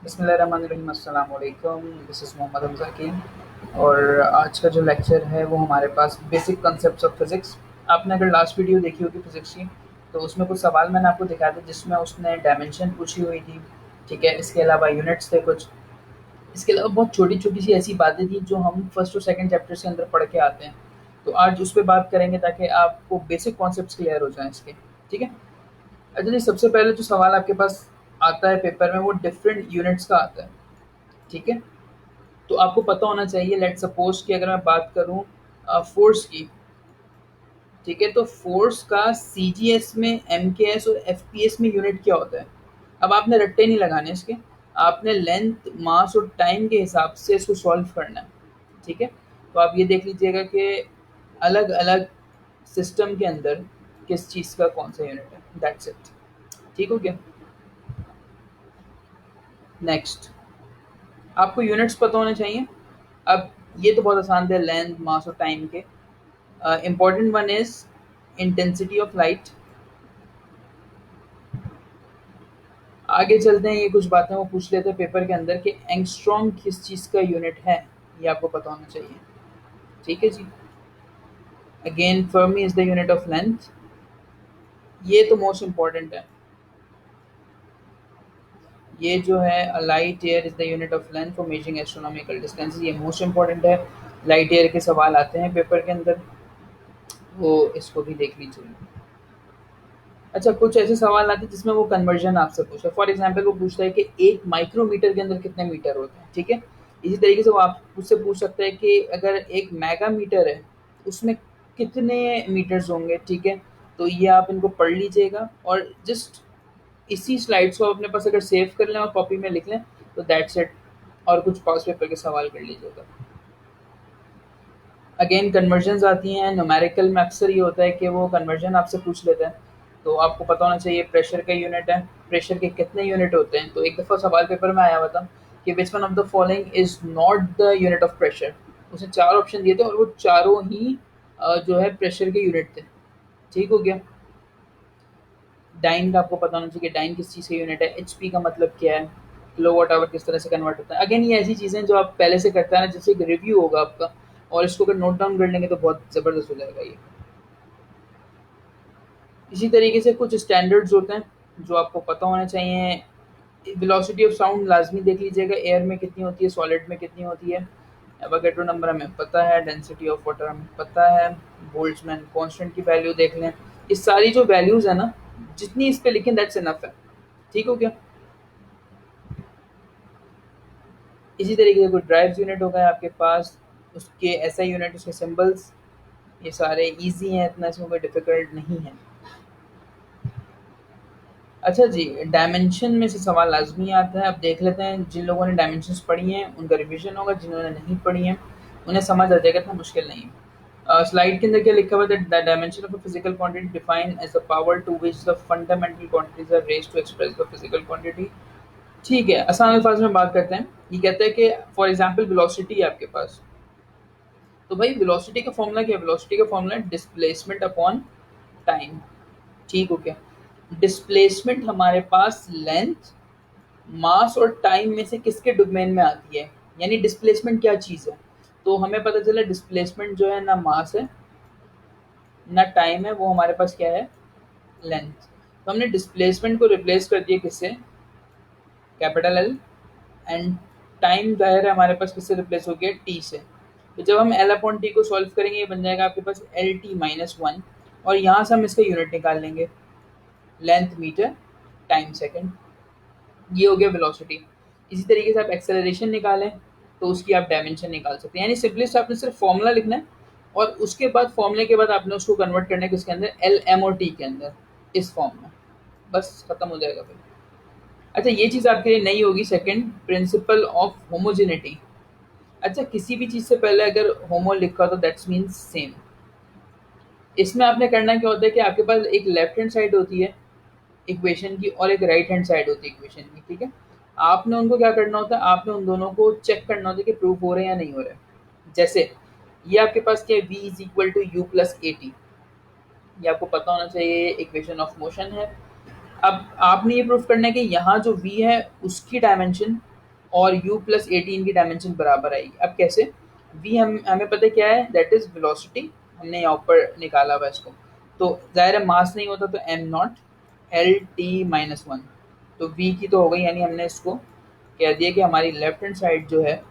बिस्मिल्लाहिर्रहमानिर्रहीम, अस्सलाम वालेकुम। दिस इज़ मोहम्मद हमज़ा कीम और आज का जो लेक्चर है वो हमारे पास बेसिक कॉन्सेप्ट्स ऑफ फिज़िक्स। आपने अगर लास्ट वीडियो देखी होगी फिज़िक्स की, तो उसमें कुछ सवाल मैंने आपको दिखाए थे जिसमें उसने डायमेंशन पूछी हुई थी, ठीक है? इसके अलावा यूनिट्स थे कुछ, इसके अलावा बहुत छोटी-छोटी सी ऐसी बातें थी जो हम फर्स्ट और सेकंड चैप्टर्स के अंदर पढ़ के आते हैं। तो आज उस पे बात करेंगे ताकि आपको बेसिक कॉन्सेप्ट्स क्लियर हो जाएँ इसके, ठीक है? अच्छा जी, सबसे पहले जो सवाल आपके पास आता है पेपर में वो डिफरेंट यूनिट्स का आता है, ठीक है? तो आपको पता होना चाहिए, लेट्स सपोज़ कि अगर मैं बात करूँ फ़ोर्स की, ठीक है? तो फ़ोर्स का सीजीएस में, एमकेएस और एफपीएस में यूनिट क्या होता है? अब आपने रट्टे नहीं लगाने इसके, आपने लेंथ, मास और टाइम के हिसाब से इसको सॉल्व करना है, ठीक है? तो आप ये देख लीजिएगा कि अलग-अलग सिस्टम के अंदर किस चीज़ का कौन-सा यूनिट है, दैट्स इट। ठीक हो गया? नेक्स्ट, आपको यूनिट्स पता होने चाहिए। अब ये तो बहुत आसान थे, लेंथ, मास और टाइम के। Important one is intensity of light. आगे चलते हैं, ये कुछ बातें वो पूछ लेते हैं पेपर के अंदर कि एंगस्ट्रॉम किस चीज़ का यूनिट है, ये आपको पता होना चाहिए। ठीक है जी। Again fermi is the unit of length, ये तो मोस्ट इम्पॉर्टेंट है। ये जो है light year is the unit of length for measuring astronomical distance, ये मोस्ट इम्पॉर्टेंट है। लाइट ईयर के सवाल आते हैं पेपर के अंदर, वो इसको भी देख लीजिए। अच्छा, कुछ ऐसे सवाल आते हैं जिसमें वो कन्वर्जन आपसे पूछे। फॉर एग्जांपल वो पूछता है कि 1 माइक्रोमीटर के अंदर कितने मीटर होते हैं, ठीक है? इसी तरीके से वो आप मुझसे पूछ सकता है कि अगर 1 मेगामीटर है, तो उसमें कितने मीटर्स होंगे, ठीक है? तो ये आप इनको पढ़ लीजिएगा और जस्ट इसी स्लाइड्स को अपने पास अगर सेव कर लें और कॉपी में लिख लें, तो दैट्स इट। और कुछ पास पेपर के सवाल कर लीजिएगा। अगेन कन्वर्जन्स आती हैं, न्यूमेरिकल में अक्सर ये होता है कि वो कन्वर्जन आपसे पूछ लेते हैं। तो आपको पता होना चाहिए प्रेशर का यूनिट है, प्रेशर के कितने यूनिट होते हैं। तो एक दफ़ा सवाल पेपर में आया हुआ था कि which one of the following is not the unit of pressure. उसने 4 ऑप्शन दिए थे और वो चारों ही जो है प्रेशर के यूनिट थे। ठीक हो गया? डाइन का आपको पता होना चाहिए कि डाइन किस चीज़ का यूनिट है, एचपी का मतलब क्या है, किलोवाट आवर किस तरह से कन्वर्ट होता है। अगेन ये ऐसी चीज़ें जो आप पहले से करते हैं ना, जैसे एक रिव्यू होगा आपका, और इसको अगर नोट डाउन कर लेंगे तो बहुत ज़बरदस्त हो जाएगा ये। इसी तरीके से कुछ स्टैंडर्ड्स होते हैं जो आपको पता होने चाहिए। वेलोसिटी ऑफ साउंड लाजमी देख लीजिएगा, एयर में कितनी होती है, सॉलिड में कितनी होती है। एवोगैड्रो नंबर हमें पता है, डेंसिटी ऑफ वाटर हमें पता है, बोल्ट्जमैन कांस्टेंट की वैल्यू देख लें। ये सारी जो वैल्यूज़ है ना, जितनी इस पे लिखें दैट्स इनफ है। ठीक हो गया? इसी तरीके से कोई ड्राइव्स यूनिट होगा आपके पास, उसके एसआई यूनिट, उसके सिंबल्स, ये सारे इजी हैं, इतना इसमें कोई डिफिकल्ट नहीं है। अच्छा जी, डायमेंशन में से सवाल लाज़मी आता है। अब देख लेते हैं, जिन लोगों ने डायमेंशंस पढ़ी हैं उनका रिवीजन होगा, जिन्होंने नहीं पढ़ी हैं उन्हें समझ आ जाएगा, इतना मुश्किल नहीं है। स्लाइड के अंदर क्या लिखा हुआ है? The dimension of a physical quantity defined as the power to which the fundamental quantities are raised to express the physical quantity. ठीक है, आसान अल्फाज में बात करते हैं। ये कहता है कि फॉर एग्जांपल वेलोसिटी है आपके पास, तो भाई वेलोसिटी का फॉर्मूला क्या है? वेलोसिटी का फॉर्मूला है डिस्प्लेसमेंट अपॉन टाइम। ठीक हो गया? डिस्प्लेसमेंट हमारे पास लेंथ, मास और टाइम में से किसके डोमेन में आती है, यानी डिस्प्लेसमेंट क्या चीज़ है। तो हमें पता चला डिस्प्लेसमेंट जो है ना मास है ना टाइम है, वो हमारे पास क्या है? लेंथ। तो हमने डिस्प्लेसमेंट को रिप्लेस कर दिया किससे? Capital L. एंड टाइम ज़ाहिर है हमारे पास किससे रिप्लेस हो गया? टी से। तो जब हम एल अपॉन टी को सॉल्व करेंगे, ये बन जाएगा आपके पास एल टी माइनस वन, और यहाँ से हम इसका यूनिट निकाल लेंगे, लेंथ मीटर, टाइम सेकेंड। ये हो गया वेलोसिटी। इसी तरीके से आप एक्सेलरेशन निकालें तो उसकी आप डायमेंशन निकाल सकते हैं। यानी सिंपलिस्ट आपने सिर्फ फॉर्मूला लिखना है और उसके बाद फॉर्मूले के बाद आपने उसको कन्वर्ट करना है किसके अंदर? एल एम और टी के अंदर, इस फॉर्म में। बस खत्म हो जाएगा फिर। अच्छा, ये चीज़ आपके लिए नई होगी, सेकंड प्रिंसिपल ऑफ होमोजेनिटी। अच्छा, किसी भी चीज़ से पहले अगर होमो लिखा तो दैट्स मीन्स सेम। इसमें आपने करना क्या होता है कि आपके पास एक लेफ्ट हैंड साइड होती है इक्वेशन की और एक राइट हैंड साइड होती है इक्वेशन की, ठीक है? आपने उनको क्या करना होता है? आपने उन दोनों को चेक करना होता है कि प्रूफ हो रहे हैं या नहीं हो रहे। जैसे ये आपके पास क्या है? v is equal to u plus a t, ये आपको पता होना चाहिए, इक्वेशन ऑफ मोशन है। अब आपने ये प्रूफ करना है कि यहाँ जो v है उसकी डायमेंशन और u प्लस 18 की डायमेंशन बराबर आएगी। अब कैसे? v हमें पता है क्या है, दैट इज वेलोसिटी, हमने यहाँ ऊपर निकाला हुआ इसको। तो ज़ाहिर है मास नहीं होता तो m naught L T minus one, तो v की तो हो गई, यानी हमने इसको कह दिया कि हमारी लेफ्ट हैंड साइड जो है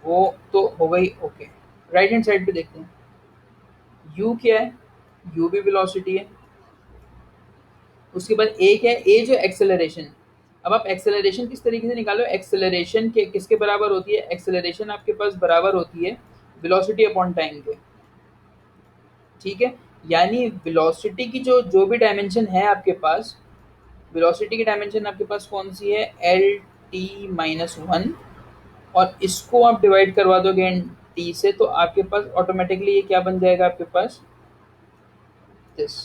वो तो हो गई। ओके, राइट हैंड साइड पे देखते हैं u क्या है, u भी वेलोसिटी है। उसके बाद ए क्या है, ए जो एक्सेलरेशन। अब आप एक्सेलरेशन किस तरीके से निकालो, एक्सेलरेशन के किसके बराबर होती है, एक्सेलरेशन आपके पास बराबर होती है वेलोसिटी अपॉन टाइम के। ठीक है, यानी वेलोसिटी की जो जो भी डायमेंशन है आपके पास, वेलोसिटी की डायमेंशन आपके पास कौन सी है, एल टी माइनस वन, और इसको आप डिवाइड करवा दोगे एन टी से, तो आपके पास ऑटोमेटिकली ये क्या बन जाएगा आपके पास, दिस।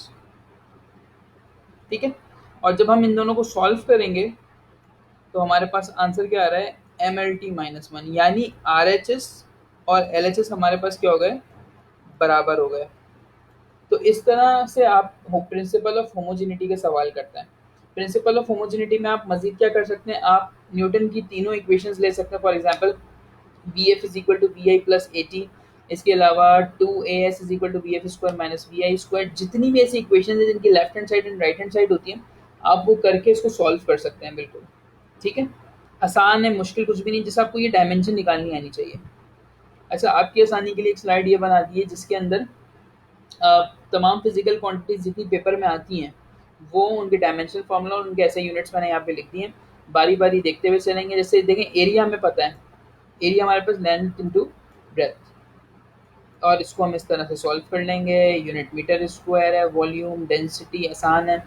ठीक है, और जब हम इन दोनों को सॉल्व करेंगे तो हमारे पास आंसर क्या आ रहा है, M L T minus one, यानी आर एच एस और एल एच एस हमारे पास क्या हो गए, बराबर हो गए। तो इस तरह से आप प्रिंसिपल ऑफ होमोजिनिटी का सवाल करता है। प्रिंसिपल ऑफ होमोजिनिटी में आप मजीद क्या कर सकते हैं, आप न्यूटन की तीनों इक्वेशंस ले सकते हैं। For example v f is equal to v i plus a t, इसके अलावा two a s is equal to v f square minus v i square, जितनी भी ऐसी इक्वेशन है जिनकी left hand side and right hand side होती है, आप वो करके इसको सॉल्व कर सकते हैं बिल्कुल। ठीक है, आसान है, मुश्किल कुछ भी नहीं, जैसे आपको ये डायमेंशन निकालनी आनी चाहिए। अच्छा, आपकी आसानी के लिए एक स्लाइड ये बना दी है जिसके अंदर तमाम फिजिकल क्वांटिटीज जितनी पेपर में आती हैं वो उनके डायमेंशनल फार्मूला और उनके ऐसे यूनिट्स मैंने यहाँ पे लिख दिए हैं। बारी बारी देखते हुए चलेंगे। जैसे देखें, एरिया हमें पता है, एरिया हमारे पास लेंथ इंटू ब्रेथ, और इसको हम इस तरह से सॉल्व कर लेंगे। यूनिट मीटर स्क्वायर है, वॉल्यूम, डेंसिटी आसान है,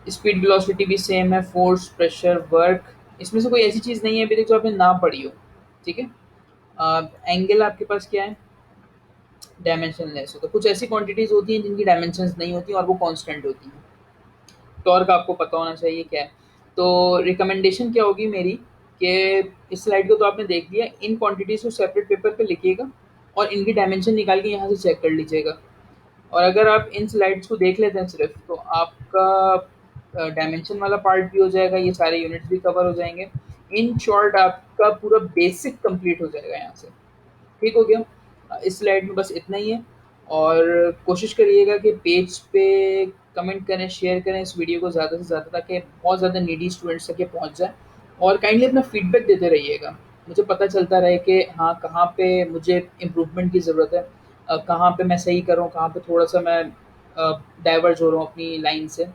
स्पीड वेलोसिटी भी सेम है, फोर्स, प्रेशर, वर्क, इसमें से कोई ऐसी चीज़ नहीं है अभी तक जो आपने ना पढ़ी हो। ठीक है, एंगल आपके पास क्या है, डायमेंशनलेस हो। तो कुछ ऐसी क्वांटिटीज होती हैं जिनकी डायमेंशंस नहीं होती और वो कांस्टेंट होती हैं। टॉर्क आपको पता होना चाहिए क्या है। तो रिकमेंडेशन क्या होगी मेरी कि इस स्लाइड को तो आपने देख लिया, इन क्वांटिटीज को सेपरेट पेपर पे लिखिएगा और इनकी डायमेंशन निकाल के यहाँ से चेक कर लीजिएगा। और अगर आप इन स्लाइड्स को देख लेते हैं सिर्फ, तो आपका डायमेंशन वाला पार्ट भी हो जाएगा, ये सारे यूनिट्स भी कवर हो जाएंगे। इन शॉर्ट आपका पूरा बेसिक कंप्लीट हो जाएगा यहाँ से। ठीक हो गया, इस स्लाइड में बस इतना ही है। और कोशिश करिएगा कि पेज पे कमेंट करें, शेयर करें इस वीडियो को ज़्यादा से ज़्यादा, ताकि बहुत ज़्यादा नीडी स्टूडेंट्स तक ये पहुँच जाए। और काइंडली अपना फीडबैक देते रहिएगा, मुझे पता चलता रहे कि हाँ कहाँ पे मुझे इम्प्रूवमेंट की ज़रूरत है, कहाँ पे मैं सही कर रहा हूँ, कहाँ पे थोड़ा सा मैं डाइवर्ज हो रहा हूँ अपनी लाइन से।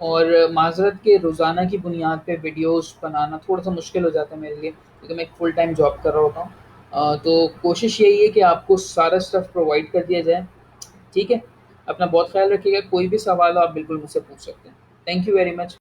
और माज़रत के रोज़ाना की बुनियाद पे वीडियोस बनाना थोड़ा सा मुश्किल हो जाता है मेरे लिए, क्योंकि मैं एक फुल टाइम जॉब कर रहा होता हूँ। तो कोशिश यही है कि आपको सारा स्टफ़ प्रोवाइड कर दिया जाए। ठीक है, अपना बहुत ख्याल रखिएगा, कोई भी सवाल हो आप बिल्कुल मुझसे पूछ सकते हैं। Thank you very much.